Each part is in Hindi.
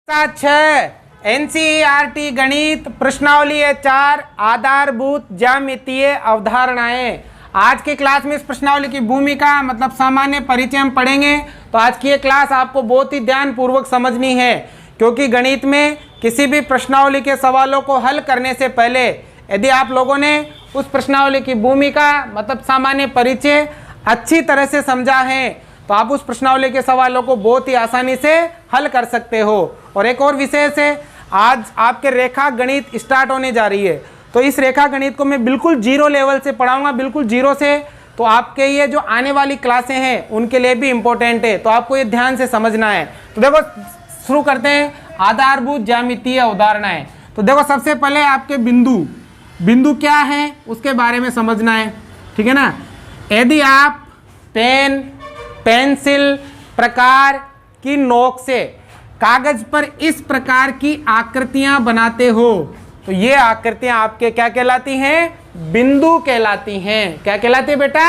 6 एनसीईआरटी गणित प्रश्नावली 4 आधारभूत ज्यामितीय अवधारणाएं। आज की क्लास में इस प्रश्नावली की भूमिका मतलब सामान्य परिचय हम पढ़ेंगे। तो आज की ये क्लास आपको बहुत ही ध्यानपूर्वक समझनी है, क्योंकि गणित में किसी भी प्रश्नावली के सवालों को हल करने से पहले यदि आप लोगों ने उस प्रश्नावली की भूमिका मतलब सामान्य परिचय अच्छी तरह से समझा है तो आप उस प्रश्नावली के सवालों को बहुत ही आसानी से हल कर सकते हो। और एक और विशेष है, आज आपके रेखा गणित स्टार्ट होने जा रही है, तो इस रेखा गणित को मैं बिल्कुल जीरो लेवल से पढ़ाऊंगा, बिल्कुल जीरो से। तो आपके ये जो आने वाली क्लासें हैं उनके लिए भी इम्पोर्टेंट है, तो आपको ये ध्यान से समझना है। तो देखो शुरू करते हैं, आधारभूत ज्यामितीय अवधारणाएं। तो देखो सबसे पहले आपके बिंदु क्या है उसके बारे में समझना है, ठीक है ना। यदि आप पेन पेंसिल प्रकार की नोक से कागज पर इस प्रकार की आकृतियां बनाते हो तो ये आकृतियां आपके क्या कहलाती हैं? बिंदु कहलाती हैं। क्या कहलाती है बेटा?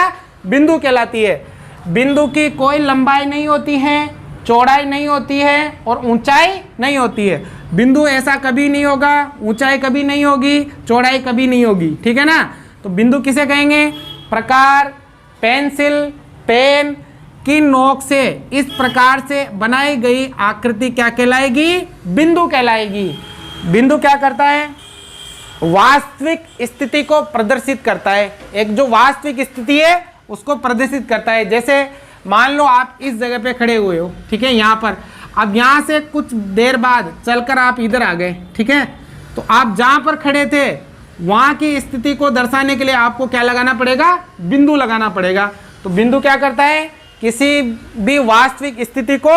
बिंदु कहलाती है। बिंदु की कोई लंबाई नहीं होती है, चौड़ाई नहीं होती है और ऊंचाई नहीं होती है। बिंदु ऐसा कभी नहीं होगा, ऊंचाई कभी नहीं होगी, चौड़ाई कभी नहीं होगी, ठीक है ना। तो बिंदु किसे कहेंगे? प्रकार पेंसिल पेन की नोक से इस प्रकार से बनाई गई आकृति क्या कहलाएगी? बिंदु कहलाएगी। बिंदु क्या करता है? वास्तविक स्थिति को प्रदर्शित करता है। एक जो वास्तविक स्थिति है उसको प्रदर्शित करता है। जैसे मान लो आप इस जगह पे खड़े हुए हो, ठीक है, यहाँ पर। अब यहाँ से कुछ देर बाद चलकर आप इधर आ गए, ठीक है। तो आप जहाँ पर खड़े थे वहाँ की स्थिति को दर्शाने के लिए आपको क्या लगाना पड़ेगा? बिंदु लगाना पड़ेगा। तो बिंदु क्या करता है? किसी भी वास्तविक स्थिति को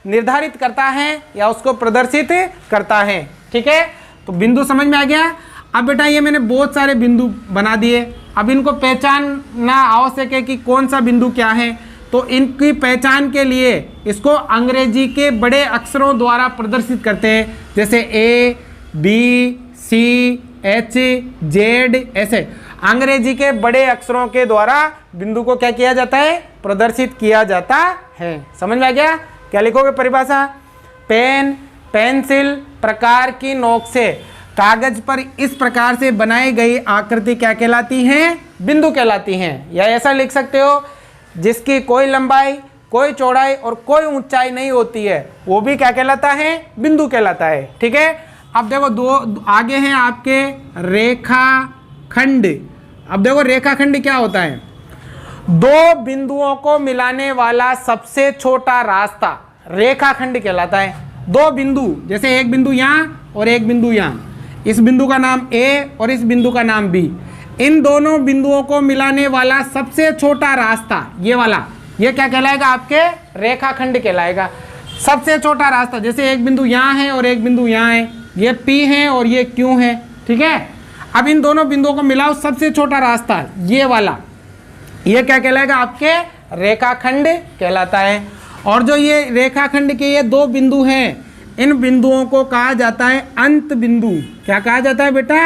निर्धारित करता है या उसको प्रदर्शित करता है, ठीक है। तो बिंदु समझ में आ गया। अब बेटा ये मैंने बहुत सारे बिंदु बना दिए, अब इनको पहचानना आवश्यक है कि कौन सा बिंदु क्या है। तो इनकी पहचान के लिए इसको अंग्रेजी के बड़े अक्षरों द्वारा प्रदर्शित करते हैं, जैसे A B C H Z, ऐसे अंग्रेजी के बड़े अक्षरों के द्वारा बिंदु को क्या किया जाता है? प्रदर्शित किया जाता है। समझ में आ गया? क्या लिखोगे परिभाषा? पेन पेंसिल प्रकार की नोक से कागज पर इस प्रकार से बनाई गई आकृति क्या कहलाती हैं? बिंदु कहलाती हैं। या ऐसा लिख सकते हो, जिसकी कोई लंबाई कोई चौड़ाई और कोई ऊंचाई नहीं होती है वो भी क्या कहलाता है? बिंदु कहलाता है, ठीक है। अब देखो दो आगे हैं आपके रेखाखंड। अब देखो रेखाखंड क्या होता है? दो बिंदुओं को मिलाने वाला सबसे छोटा रास्ता रेखाखंड कहलाता है। दो बिंदु, जैसे एक बिंदु यहाँ और एक बिंदु यहाँ, इस बिंदु का नाम ए और इस बिंदु का नाम बी, इन दोनों बिंदुओं को मिलाने वाला सबसे छोटा रास्ता ये वाला, ये क्या कहलाएगा? आपके रेखाखंड कहलाएगा। सबसे छोटा रास्ता, जैसे एक बिंदु यहाँ है और एक बिंदु यहाँ है, ये P है और ये Q है, ठीक है। अब इन दोनों बिंदुओं को मिलाओ, सबसे छोटा रास्ता ये वाला, ये क्या कहलाएगा? आपके रेखाखंड कहलाता है। और जो ये रेखाखंड के ये दो बिंदु हैं, इन बिंदुओं को कहा जाता है अंत बिंदु। क्या कहा जाता है बेटा?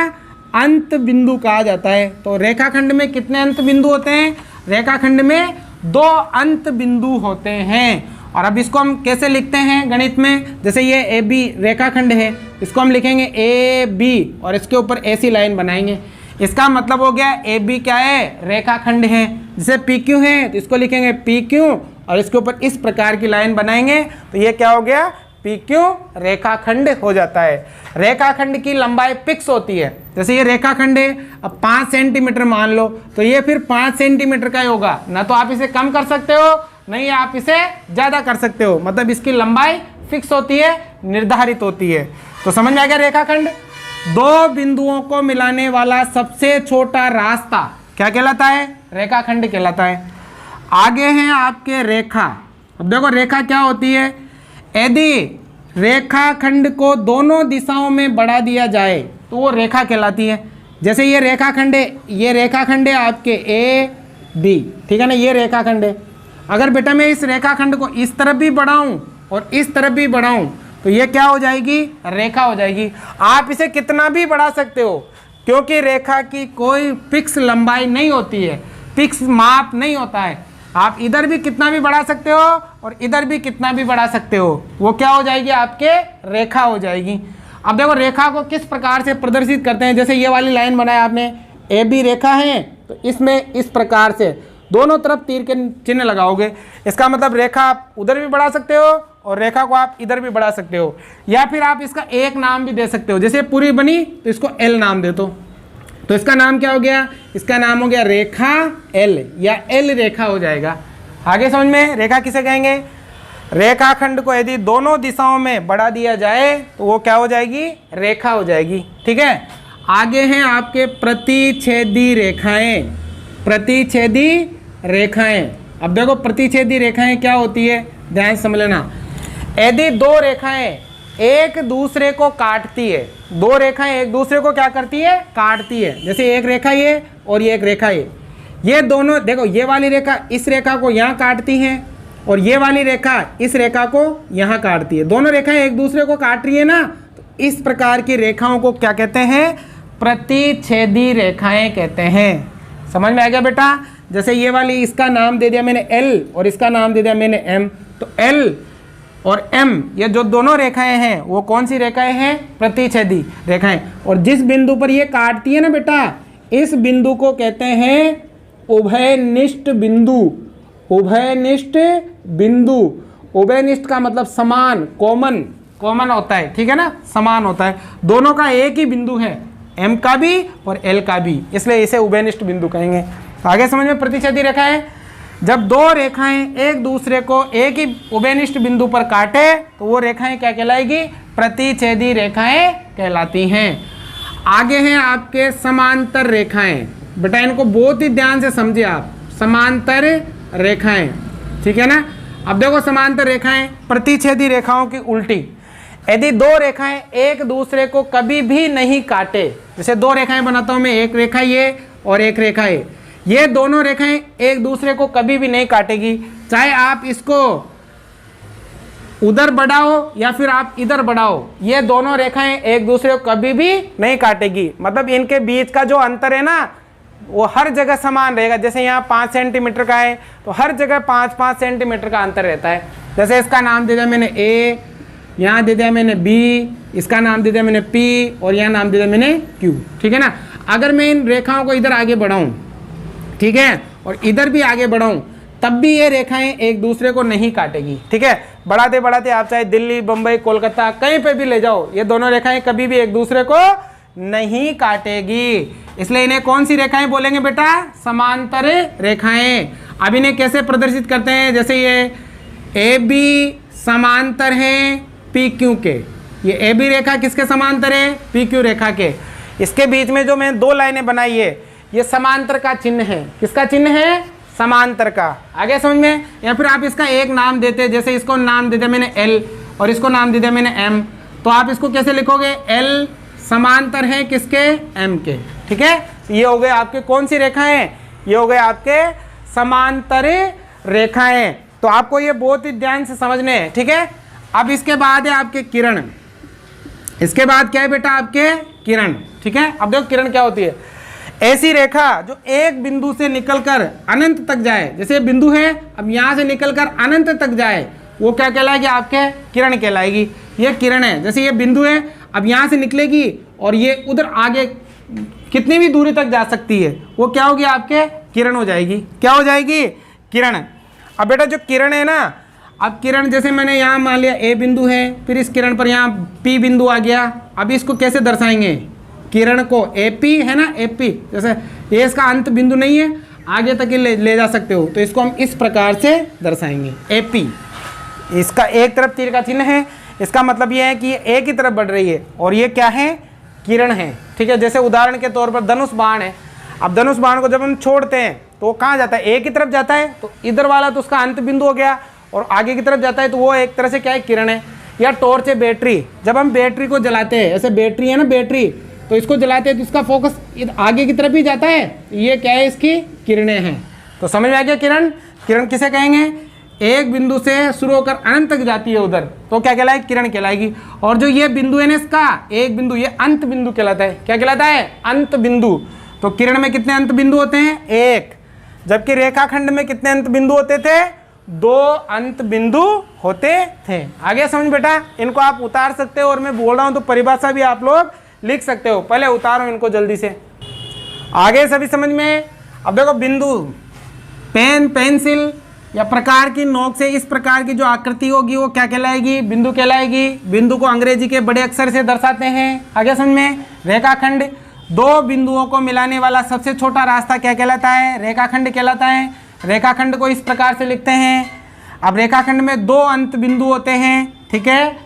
अंत बिंदु कहा जाता है। तो रेखाखंड में कितने अंत बिंदु होते हैं? रेखाखंड में दो अंत बिंदु होते हैं। और अब इसको हम कैसे लिखते हैं गणित में? जैसे ये ए बी रेखाखंड है, इसको हम लिखेंगे ए बी और इसके ऊपर ऐसी लाइन बनाएंगे। इसका मतलब हो गया ए बी क्या है? रेखाखंड है। जैसे पी क्यू है तो इसको लिखेंगे पी क्यू और इसके ऊपर इस प्रकार की लाइन बनाएंगे तो ये क्या हो गया? पी क्यू रेखाखंड हो जाता है। रेखाखंड की लंबाई फिक्स होती है। जैसे ये रेखाखंड है, अब 5 सेंटीमीटर मान लो तो ये फिर 5 सेंटीमीटर का ही होगा ना। तो आप इसे कम कर सकते हो, नहीं आप इसे ज़्यादा कर सकते हो। मतलब इसकी लंबाई फिक्स होती है, निर्धारित होती है। तो समझ में आ गया? रेखाखंड दो बिंदुओं को मिलाने वाला सबसे छोटा रास्ता क्या कहलाता है? रेखाखंड कहलाता है। आगे हैं आपके रेखा। अब देखो रेखा क्या होती है? यदि रेखाखंड को दोनों दिशाओं में बढ़ा दिया जाए तो वो रेखा कहलाती है। जैसे ये रेखाखंड है, ये रेखाखंड है आपके ए बी, ठीक है ना, ये रेखाखंड है। अगर बेटा मैं इस रेखाखंड को इस तरफ भी बढ़ाऊं और इस तरफ भी बढ़ाऊं तो ये क्या हो जाएगी? रेखा हो जाएगी। आप इसे कितना भी बढ़ा सकते हो, क्योंकि रेखा की कोई फिक्स लंबाई नहीं होती है, फिक्स माप नहीं होता है। आप इधर भी कितना भी बढ़ा सकते हो और इधर भी कितना भी बढ़ा सकते हो, वो क्या हो जाएगी आपके रेखा हो जाएगी। अब देखो रेखा को किस प्रकार से प्रदर्शित करते हैं, जैसे ये वाली लाइन बनाया आपने, ए बी रेखा है, तो इसमें इस प्रकार से दोनों तरफ तीर के चिन्ह लगाओगे, इसका मतलब रेखा आप उधर भी बढ़ा सकते हो और रेखा को आप इधर भी बढ़ा सकते हो, या फिर आप इसका एक नाम भी दे सकते हो। जैसे पूरी बनी तो इसको एल नाम दे दो, तो इसका नाम क्या हो गया, इसका नाम हो गया रेखा एल या एल रेखा हो जाएगा। आगे समझ में, रेखा किसे कहेंगे, रेखाखंड को यदि दोनों दिशाओं में बढ़ा दिया जाए तो वो क्या हो जाएगी, रेखा हो जाएगी। ठीक है, आगे हैं आपके प्रतिच्छेदी रेखाएं। प्रतिच्छेदी रेखाएं, अब देखो प्रतिच्छेदी रेखाएं क्या होती है, ध्यान से समझ लेना। यदि दो रेखाएं एक दूसरे को काटती है, दो रेखाएं एक दूसरे को क्या करती है, काटती है, जैसे एक रेखा ये और ये एक रेखा ये दोनों देखो, ये वाली रेखा इस रेखा को यहाँ काटती है और ये वाली रेखा इस रेखा को यहाँ काटती है, दोनों रेखाएं एक दूसरे को काट रही है ना, तो इस प्रकार की रेखाओं को क्या कहते हैं, प्रतिच्छेदी रेखाएं कहते हैं। समझ में आ गया बेटा, जैसे ये वाली, इसका नाम दे दिया मैंने एल और इसका नाम दे दिया मैंने एम, तो एल और एम ये जो दोनों रेखाएं हैं वो कौन सी रेखाएं हैं, प्रतिच्छेदी रेखाएं। और जिस बिंदु पर ये काटती है ना बेटा, इस बिंदु को कहते हैं उभयनिष्ठ बिंदु। उभयनिष्ठ बिंदु, उभयनिष्ठ का मतलब समान, कॉमन होता है, ठीक है ना, समान होता है, दोनों का एक ही बिंदु है, एम का भी और एल का भी, इसलिए इसे उभयनिष्ठ बिंदु कहेंगे। आगे समझ में, प्रतिच्छेदी रेखाएं, जब दो रेखाएं एक दूसरे को एक ही उभयनिष्ठ बिंदु पर काटे तो वो रेखाएं क्या कहलाएगी, प्रतिच्छेदी रेखाएं कहलाती हैं। आगे हैं आपके समांतर रेखाएं, बेटा इनको बहुत ही ध्यान से समझिए आप, समांतर रेखाएं, ठीक है ना। अब देखो समांतर रेखाएं प्रतिच्छेदी रेखाओं की उल्टी, यदि दो रेखाएं एक दूसरे को कभी भी नहीं काटे, जैसे दो रेखाएं बनाता हूं मैं, एक रेखा ये और एक रेखा ये दोनों रेखाएं एक दूसरे को कभी भी नहीं काटेगी, चाहे आप इसको उधर बढ़ाओ या फिर आप इधर बढ़ाओ, ये दोनों रेखाएं एक दूसरे को कभी भी नहीं काटेगी। मतलब इनके बीच का जो अंतर है ना वो हर जगह समान रहेगा। जैसे यहाँ 5 सेंटीमीटर का है तो हर जगह 5-5 सेंटीमीटर का अंतर रहता है। जैसे इसका नाम दे दिया मैंने ए, यहाँ दे दिया मैंने बी, इसका नाम दे दिया मैंने पी और यहाँ नाम दे दिया मैंने क्यू, ठीक है ना। अगर मैं इन रेखाओं को इधर आगे बढ़ाऊँ, ठीक है, और इधर भी आगे बढ़ाऊं, तब भी ये रेखाएं एक दूसरे को नहीं काटेगी, ठीक है। बढ़ाते बढ़ाते आप चाहे दिल्ली, बम्बई, कोलकाता कहीं पे भी ले जाओ, ये दोनों रेखाएं कभी भी एक दूसरे को नहीं काटेगी, इसलिए इन्हें कौन सी रेखाएं बोलेंगे बेटा, समांतर रेखाएं। अब इन्हें कैसे प्रदर्शित करते हैं, जैसे ये ए बी समांतर है पी क्यू के, ये ए बी रेखा किसके समांतर है, पी क्यू रेखा के। इसके बीच में जो मैंने दो लाइनें बनाई है ये समांतर का चिन्ह है, किसका चिन्ह है, समांतर का। आगे समझ में, या फिर आप इसका एक नाम देते, जैसे इसको नाम दे दिया मैंने एल और इसको नाम दे दिया मैंने एम, तो आप इसको कैसे लिखोगे, एल समांतर है किसके, एम के, ठीक है। ये हो गए आपके कौन सी रेखाएं, ये हो गए आपके समांतर रेखाएं। तो आपको ये बहुत ही ध्यान से समझने हैं, ठीक है। अब इसके बाद है आपके किरण, इसके बाद क्या है बेटा, आपके किरण, ठीक है। अब देखो किरण क्या होती है, ऐसी रेखा जो एक बिंदु से निकलकर अनंत तक जाए, जैसे बिंदु है, अब यहाँ से निकलकर अनंत तक जाए, वो क्या कहलाएगी, आपके किरण कहलाएगी। ये किरण है, जैसे ये बिंदु है, अब यहाँ से निकलेगी और ये उधर आगे कितनी भी दूरी तक जा सकती है, वो क्या होगी, आपके किरण हो जाएगी। क्या हो जाएगी, किरण। अब बेटा जो किरण है ना, अब किरण जैसे मैंने यहाँ मान लिया ए बिंदु है, फिर इस किरण पर यहाँ पी बिंदु आ गया, अब इसको कैसे दर्शाएंगे, किरण को एपी है ना, एपी, जैसे ये इसका अंत बिंदु नहीं है, आगे तक ले जा सकते हो, तो इसको हम इस प्रकार से दर्शाएंगे, एपी। इसका एक तरफ तीर का चिन्ह है, इसका मतलब ये है कि ये एक ही तरफ बढ़ रही है और ये क्या है, किरण है, ठीक है। जैसे उदाहरण के तौर पर धनुष बाण है, अब धनुष बाण को जब हम छोड़ते हैं तो वो कहाँ जाता है, एक ही तरफ जाता है, तो इधर वाला तो उसका अंत बिंदु हो गया और आगे की तरफ जाता है, तो वो एक तरह से क्या है, किरण है। या टॉर्च है, बैटरी, जब हम बैटरी को जलाते हैं, ऐसे बैटरी है ना, बैटरी, तो इसको जलाते हैं तो इसका फोकस आगे की तरफ ही जाता है, ये क्या है, इसकी किरणें हैं। तो समझ में आ गया, किरण। किरण किसे कहेंगे, एक बिंदु से शुरू होकर अनंत तक जाती है उधर, तो क्या कहलाएगी, किरण कहलाएगी। और जो ये बिंदु है ना, इसका एक बिंदु, ये अंत बिंदु कहलाता है। क्या कहलाता है, अंत बिंदु। तो किरण में कितने अंत बिंदु होते हैं, एक। जबकि रेखाखंड में कितने अंत बिंदु होते थे? 2 अंत बिंदु होते थे। आगे समझ बेटा, इनको आप उतार सकते हो और मैं बोल रहा हूं तो परिभाषा भी आप लोग लिख सकते हो। पहले उतारो इनको जल्दी से, आगे सभी समझ में। अब देखो बिंदु, पेन, पेंसिल या प्रकार की नोक से इस प्रकार की जो आकृति होगी वो क्या कहलाएगी? बिंदु कहलाएगी। बिंदु को अंग्रेजी के बड़े अक्षर से दर्शाते हैं। आगे समझ में। रेखाखंड, 2 बिंदुओं को मिलाने वाला सबसे छोटा रास्ता क्या कहलाता है? रेखाखंड कहलाता है। रेखाखंड को इस प्रकार से लिखते हैं। अब रेखाखंड में 2 अंत बिंदु होते हैं, ठीक है।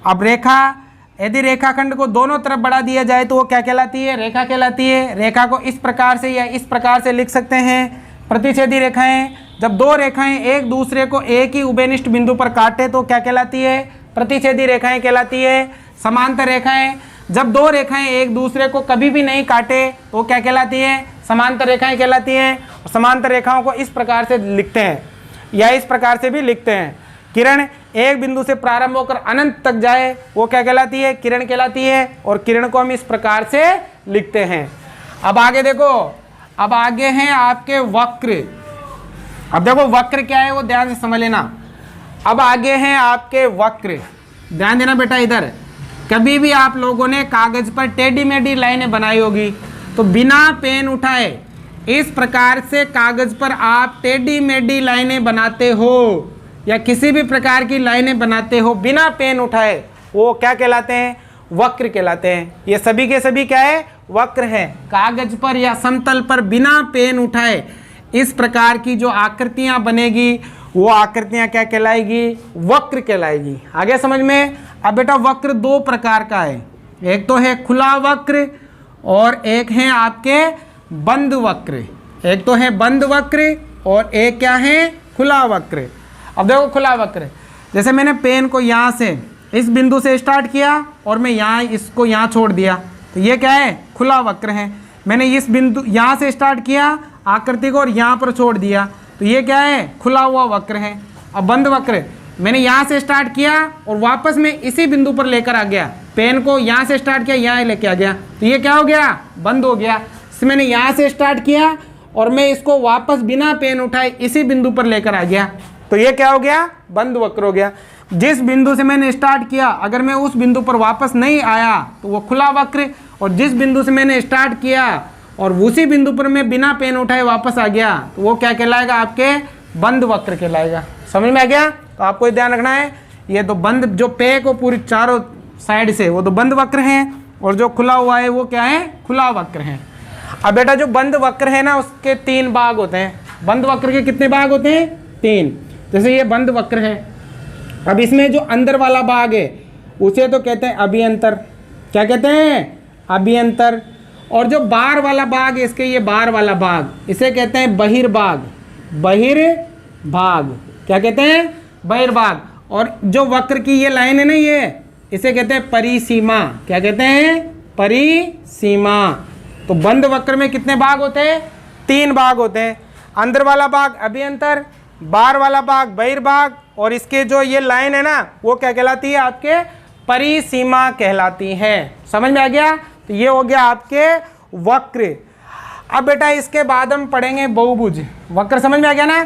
अब रेखा, यदि रेखाखंड को दोनों तरफ बढ़ा दिया जाए तो वो क्या कहलाती है? रेखा कहलाती है। रेखा को इस प्रकार से या इस प्रकार से लिख सकते हैं। प्रतिच्छेदी रेखाएं, जब 2 रेखाएं एक दूसरे को एक ही उभयनिष्ठ बिंदु पर काटे तो क्या कहलाती है? प्रतिच्छेदी रेखाएं कहलाती है। समांतर रेखाएं, जब 2 रेखाएं एक दूसरे को कभी भी नहीं काटे तो क्या कहलाती है? समांतर रेखाएं कहलाती हैं। समांतर रेखाओं को इस प्रकार से लिखते हैं या इस प्रकार से भी लिखते हैं। किरण एक बिंदु से प्रारंभ होकर अनंत तक जाए वो क्या कहलाती है? किरण कहलाती है। और किरण को हम इस प्रकार से लिखते हैं। अब आगे देखो, अब आगे हैं आपके वक्र। अब देखो वक्र क्या है वो ध्यान से समझ लेना। अब आगे हैं आपके वक्र, ध्यान देना बेटा। इधर कभी भी आप लोगों ने कागज पर टेढ़ी मेढ़ी लाइनें बनाई होगी तो बिना पेन उठाए इस प्रकार से कागज पर आप टेढ़ी मेढ़ी लाइनें बनाते हो या किसी भी प्रकार की लाइनें बनाते हो बिना पेन उठाए, वो क्या कहलाते हैं? वक्र कहलाते हैं। ये सभी के सभी क्या है? वक्र है। कागज पर या समतल पर बिना पेन उठाए इस प्रकार की जो आकृतियां बनेगी वो आकृतियां क्या कहलाएगी? वक्र कहलाएगी। आगे समझ में। अब बेटा वक्र 2 प्रकार का है, एक तो है खुला वक्र और एक है आपके बंद वक्र। एक तो है बंद वक्र और एक क्या है? खुला वक्र। अब देखो खुला वक्र, जैसे मैंने पेन को यहाँ से इस बिंदु से स्टार्ट किया और मैं यहाँ इसको यहाँ छोड़ दिया तो ये क्या है? खुला वक्र है। मैंने इस बिंदु यहाँ से स्टार्ट किया आकृति को और यहाँ पर छोड़ दिया तो ये क्या है? खुला हुआ वक्र है। अब बंद वक्र, मैंने यहाँ से स्टार्ट किया और वापस मैं इसी बिंदु पर लेकर आ गया, पेन को यहाँ से स्टार्ट किया यहाँ लेके आ गया तो ये क्या हो गया? बंद हो गया। मैंने यहाँ से स्टार्ट किया और मैं इसको वापस बिना पेन उठाए इसी बिंदु पर लेकर आ गया तो ये क्या हो गया? बंद वक्र हो गया। जिस बिंदु से मैंने स्टार्ट किया अगर मैं उस बिंदु पर वापस नहीं आया तो वो खुला वक्र, और जिस बिंदु से मैंने स्टार्ट किया और उसी बिंदु पर मैं बिना पेन उठाए वापस आ गया तो वो क्या कहलाएगा? आपके बंद वक्र कहलाएगा। समझ में आ गया? तो आपको ध्यान रखना है, ये तो बंद जो पे को पूरी चारों साइड से वो तो बंद वक्र हैं और जो खुला हुआ है वो क्या है? खुला वक्र है। अब बेटा जो बंद वक्र है ना उसके 3 भाग होते हैं। बंद वक्र के कितने भाग होते हैं? 3। जैसे ये बंद वक्र है, अब इसमें जो अंदर वाला भाग है उसे तो कहते हैं अभियंतर। क्या कहते हैं? अभियंतर। और जो बाहर वाला भाग है इसके, ये बाहर वाला भाग, इसे कहते हैं बहिर्भाग। बहिर्भाग क्या कहते हैं? बहिर्भाग। और जो वक्र की ये लाइन है ना ये, इसे कहते हैं परिसीमा। क्या कहते हैं? परिसीमा। तो बंद वक्र में कितने भाग होते हैं? 3 भाग होते हैं। अंदर वाला भाग अभियंतर, बाहर वाला भाग बहिर्भाग, और इसके जो ये लाइन है ना वो क्या कहलाती है? आपके परिसीमा कहलाती है। समझ में आ गया? तो ये हो गया आपके वक्र। अब बेटा इसके बाद हम पढ़ेंगे बहुभुज। वक्र समझ में आ गया ना?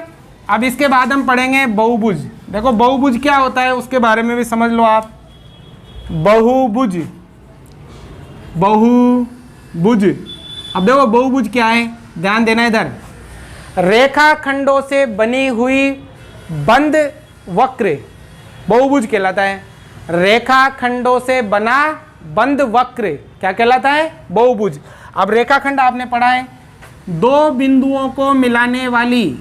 अब इसके बाद हम पढ़ेंगे बहुभुज। देखो बहुभुज क्या होता है उसके बारे में भी समझ लो आप। बहुभुज, बहुभुज। अब देखो बहुभुज क्या है, ध्यान देना इधर। रेखाखंडों से बनी हुई बंद वक्र बहुभुज कहलाता है। रेखाखंडों से बना बंद वक्र क्या कहलाता है? बहुभुज। अब रेखाखंड आपने पढ़ा है, 2 बिंदुओं को मिलाने वाली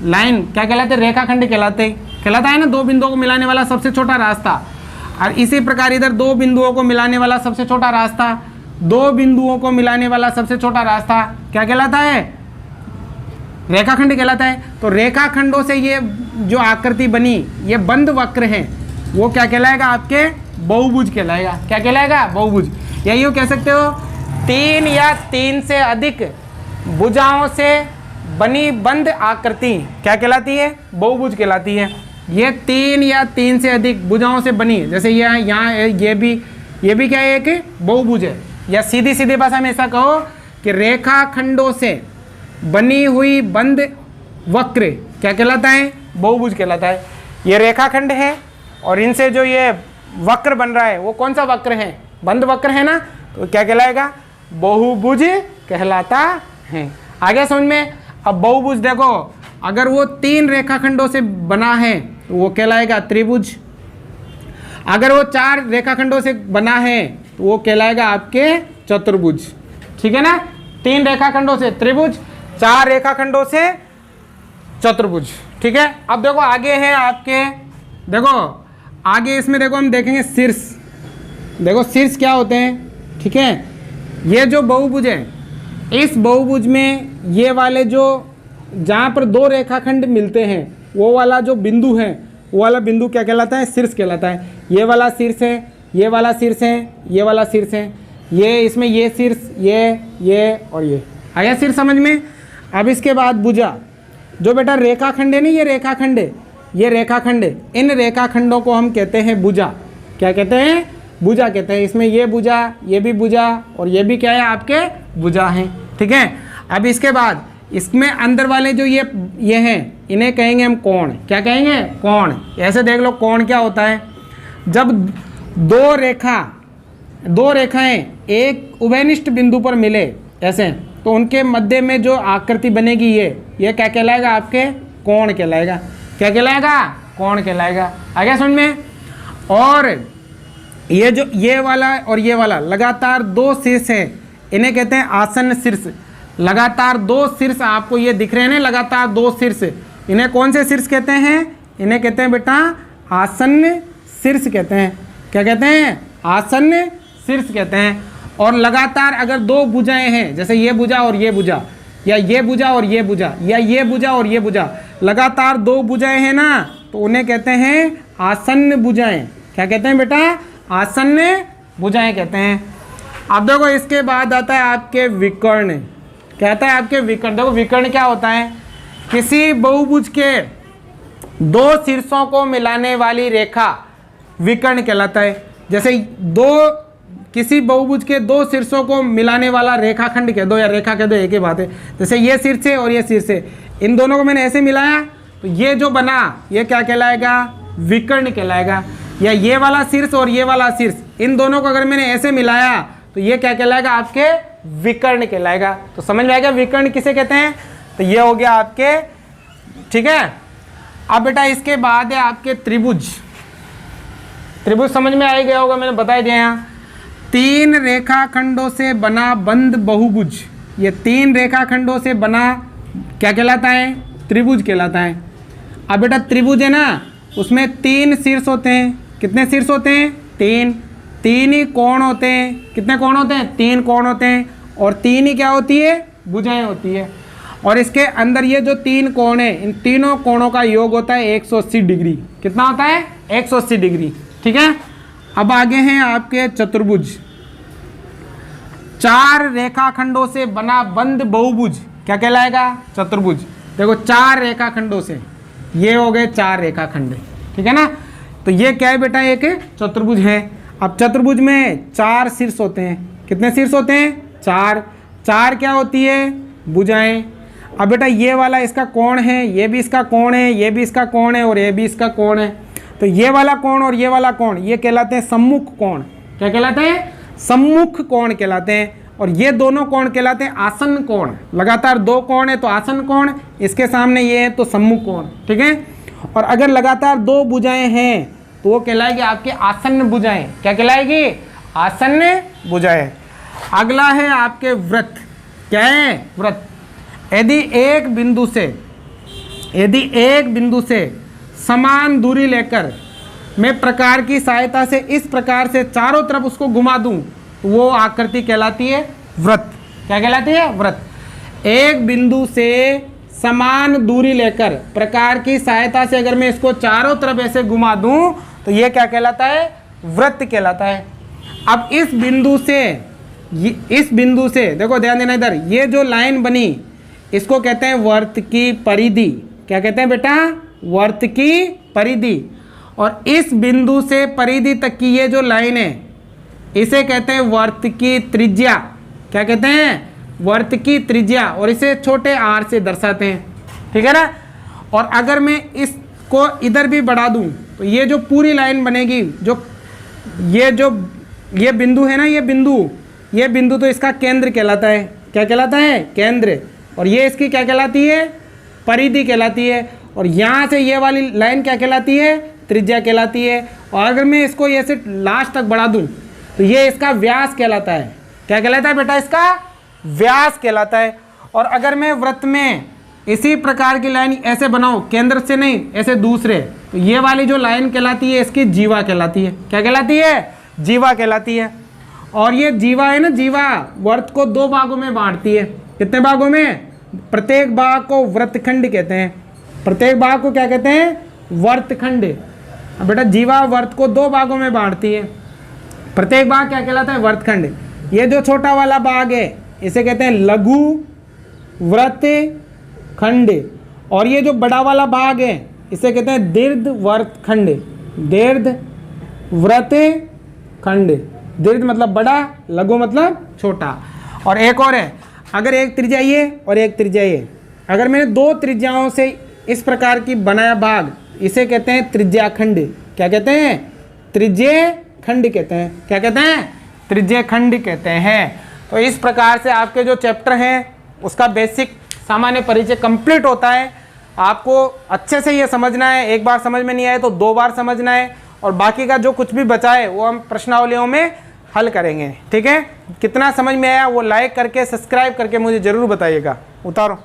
लाइन क्या कहलाते? रेखाखंड कहलाता है ना, 2 बिंदुओं को मिलाने वाला सबसे छोटा रास्ता। और इसी प्रकार इधर 2 बिंदुओं को मिलाने वाला सबसे छोटा रास्ता, 2 बिंदुओं को मिलाने वाला सबसे छोटा रास्ता क्या कहलाता है? रेखाखंड कहलाता है। तो रेखाखंडों से ये जो आकृति बनी ये बंद वक्र है वो क्या कहलाएगा? आपके बहुभुज कहलाएगा। क्या कहलाएगा? बहुभुज। यही कह सकते हो 3 या 3 से अधिक भुजाओं से बनी बंद आकृति क्या कहलाती है? बहुभुज कहलाती है। ये 3 या 3 से अधिक भुजाओं से बनी, जैसे ये यहाँ ये भी क्या है? एक बहुभुज है। या सीधी सीधी भाषा में ऐसा कहो कि रेखाखंडों से बनी हुई बंद वक्र क्या कहलाता है? बहुभुज कहलाता है। ये रेखाखंड है और इनसे जो ये वक्र बन रहा है वो कौन सा वक्र है? बंद वक्र है ना, तो क्या कहलाएगा? बहुभुज कहलाता है। आगे समझ में? अब बहुभुज देखो, अगर वो 3 रेखाखंडों से बना है तो वो कहलाएगा त्रिभुज। अगर वो 4 रेखाखंडों से बना है तो वो कहलाएगा आपके चतुर्भुज। ठीक है ना? 3 रेखाखंडों से त्रिभुज, 4 रेखाखंडों से चतुर्भुज। ठीक है। अब देखो आगे है आपके, देखो आगे इसमें देखो हम देखेंगे शीर्ष। देखो शीर्ष क्या होते हैं? ठीक है, ये जो बहुभुज है, इस बहुभुज में ये वाले जो जहाँ पर 2 रेखाखंड मिलते हैं वो वाला जो बिंदु है, वो वाला बिंदु क्या कहलाता है? शीर्ष कहलाता है। ये वाला शीर्ष है, ये वाला शीर्ष है, ये वाला शीर्ष है, ये इसमें ये शीर्ष, ये और ये आया शीर्ष समझ में। अब इसके बाद भुजा, जो बेटा रेखाखंड है ना, ये रेखाखंड है, ये रेखाखंड है, इन रेखाखंडों को हम कहते हैं भुजा। क्या कहते हैं? भुजा कहते हैं। इसमें ये भुजा, ये भी भुजा और ये भी क्या है? आपके भुजा हैं। ठीक है। अब इसके बाद इसमें अंदर वाले जो ये हैं, इन्हें कहेंगे हम कोण। क्या कहेंगे? कोण। ऐसे देख लो, कोण क्या होता है? जब दो रेखाएं एक उभयनिष्ठ बिंदु पर मिले ऐसे, तो उनके मध्य में जो आकृति बनेगी ये क्या कहलाएगा? आपके कोण कहलाएगा। क्या कहलाएगा? कोण कहलाएगा। आगे समझ में? और ये जो ये वाला और ये वाला लगातार 2 शीर्ष हैं, इन्हें कहते हैं आसन्न शीर्ष। लगातार 2 शीर्ष आपको ये दिख रहे हैं ना, लगातार 2 शीर्ष, इन्हें कौन से शीर्ष कहते हैं? इन्हें कहते हैं बेटा आसन्न शीर्ष कहते हैं। क्या कहते हैं? आसन्न शीर्ष कहते हैं। और लगातार अगर 2 भुजाएं हैं, जैसे ये भुजा और ये भुजा, या ये भुजा और ये भुजा, या ये भुजा और ये भुजा, लगातार 2 भुजाएं हैं ना, तो उन्हें कहते हैं आसन्न भुजाएं। क्या कहते हैं बेटा? आसन्न भुजाएं कहते हैं। अब देखो इसके बाद आता है आपके विकर्ण। कहता है आपके विकर्ण। देखो विकर्ण क्या होता है? किसी बहुभुज के 2 शीर्षों को मिलाने वाली रेखा विकर्ण कहलाता है। जैसे किसी बहुभुज के 2 शीर्षों को मिलाने वाला रेखाखंड कह दो या रेखा कह दो, एक ही बात है। जैसे ये शीर्ष है और ये शीर्ष है, इन दोनों को मैंने ऐसे मिलाया तो ये जो बना ये क्या कहलाएगा? विकर्ण कहलाएगा। या ये वाला शीर्ष और ये वाला शीर्ष, इन दोनों को अगर मैंने ऐसे मिलाया तो ये क्या कहलाएगा? आपके विकर्ण कहलाएगा। तो समझ में आएगा विकर्ण किसे कहते हैं? तो ये हो गया आपके। ठीक है। अब बेटा इसके बाद है आपके त्रिभुज। त्रिभुज समझ में आ ही गया होगा, मैंने बता दिया। यहाँ 3 रेखाखंडों से बना बंद बहुभुज, ये 3 रेखाखंडों से बना क्या कहलाता है? त्रिभुज कहलाता है। अब बेटा त्रिभुज है ना, उसमें 3 शीर्ष होते हैं। कितने शीर्ष होते हैं? 3 ही कोण होते हैं। कितने कोण होते हैं? 3 कोण होते हैं। और 3 ही क्या होती है? भुजाएं होती है। और इसके अंदर ये जो 3 कोण है, इन तीनों कोणों का योग होता है 180 डिग्री। कितना होता है? 180 डिग्री। ठीक है। अब आगे हैं आपके चतुर्भुज। 4 रेखाखंडों से बना बंद बहुभुज क्या कहलाएगा? चतुर्भुज। देखो 4 रेखाखंडों से, ये हो गए 4 रेखाखंड। ठीक है ना? तो ये क्या है बेटा? एक चतुर्भुज है। अब चतुर्भुज में 4 शीर्ष होते हैं। कितने शीर्ष होते हैं? 4 क्या होती है? भुजाएं। अब बेटा ये वाला इसका कोण है, ये भी इसका कोण है, ये भी इसका कोण है और ये भी इसका कोण है। तो ये वाला कोण और ये वाला कोण ये कहलाते हैं सम्मुख कोण। क्या कहलाते हैं? सम्मुख कोण कहलाते हैं। और ये दोनों कोण कहलाते हैं आसन्न कोण। लगातार 2 कोण है तो आसन्न कोण, इसके सामने ये है तो सम्मुख कोण। ठीक है। और अगर लगातार 2 भुजाएं हैं तो वो कहलाएगी आपके आसन्न भुजाएं। क्या कहलाएगी? आसन्न भुजाएं। अगला है आपके व्रत। क्या है? व्रत। यदि एक बिंदु से समान दूरी लेकर मैं प्रकार की सहायता से इस प्रकार से चारों तरफ उसको घुमा दूं तो वो आकृति कहलाती है व्रत। क्या कहलाती है? व्रत। एक बिंदु से समान दूरी लेकर प्रकार की सहायता से अगर मैं इसको चारों तरफ ऐसे घुमा दूं तो ये क्या कहलाता है? व्रत कहलाता है। अब इस बिंदु से देखो, ध्यान देना इधर, ये जो लाइन बनी इसको कहते हैं वर्त की परिधि। क्या कहते हैं बेटा? वर्त की परिधि। और इस बिंदु से परिधि तक की ये जो लाइन है इसे कहते हैं वर्त की त्रिज्या। क्या कहते हैं? वर्त की त्रिज्या। और इसे छोटे r से दर्शाते हैं। ठीक है ना। और अगर मैं इसको इधर भी बढ़ा दूं तो ये जो पूरी लाइन बनेगी, ये बिंदु है ना, ये बिंदु तो इसका केंद्र कहलाता है। क्या कहलाता है? केंद्र। और ये इसकी क्या कहलाती है? परिधि कहलाती है। और यहाँ से ये वाली लाइन क्या कहलाती है? त्रिज्या कहलाती है। और अगर मैं इसको ये से लास्ट तक बढ़ा दूं तो ये इसका व्यास कहलाता है। क्या कहलाता है बेटा? इसका व्यास कहलाता है। और अगर मैं वृत्त में इसी प्रकार की लाइन ऐसे बनाऊं, केंद्र से नहीं, ऐसे दूसरे, तो ये वाली जो लाइन कहलाती है इसकी जीवा कहलाती है। क्या कहलाती है? जीवा कहलाती है। और ये जीवा है ना, जीवा वृत्त को 2 भागों में बांटती है। कितने भागों में? प्रत्येक भाग को वृत्तखंड कहते हैं। प्रत्येक भाग को क्या कहते हैं? वृत्तखंड। अब बेटा जीवा वृत्त को 2 भागों में बांटती है। प्रत्येक भाग क्या कहलाता है? वृत्तखंड। ये जो छोटा वाला भाग है इसे कहते हैं लघु वृत्तखंड। और ये जो बड़ा वाला भाग है इसे कहते हैं दीर्घ वृत्तखंड। दीर्घ वृत्तखंड। दीर्घ मतलब बड़ा, लघु मतलब छोटा। और एक और है, अगर एक त्रिज्या ये और एक त्रिज्या ये, अगर मैंने 2 त्रिज्याओं से इस प्रकार की बनाया भाग, इसे कहते हैं त्रिज्याखंड। क्या कहते हैं? त्रिज्यखंड कहते हैं। क्या कहते हैं? त्रिज्यखंड कहते हैं। तो इस प्रकार से आपके जो चैप्टर हैं उसका बेसिक सामान्य परिचय कंप्लीट होता है। आपको अच्छे से ये समझना है, एक बार समझ में नहीं आए तो 2 बार समझना है, और बाकी का जो कुछ भी बचा है वो हम प्रश्नावलियों में हल करेंगे। ठीक है? कितना समझ में आया वो लाइक करके, सब्सक्राइब करके मुझे ज़रूर बताइएगा। उतारो।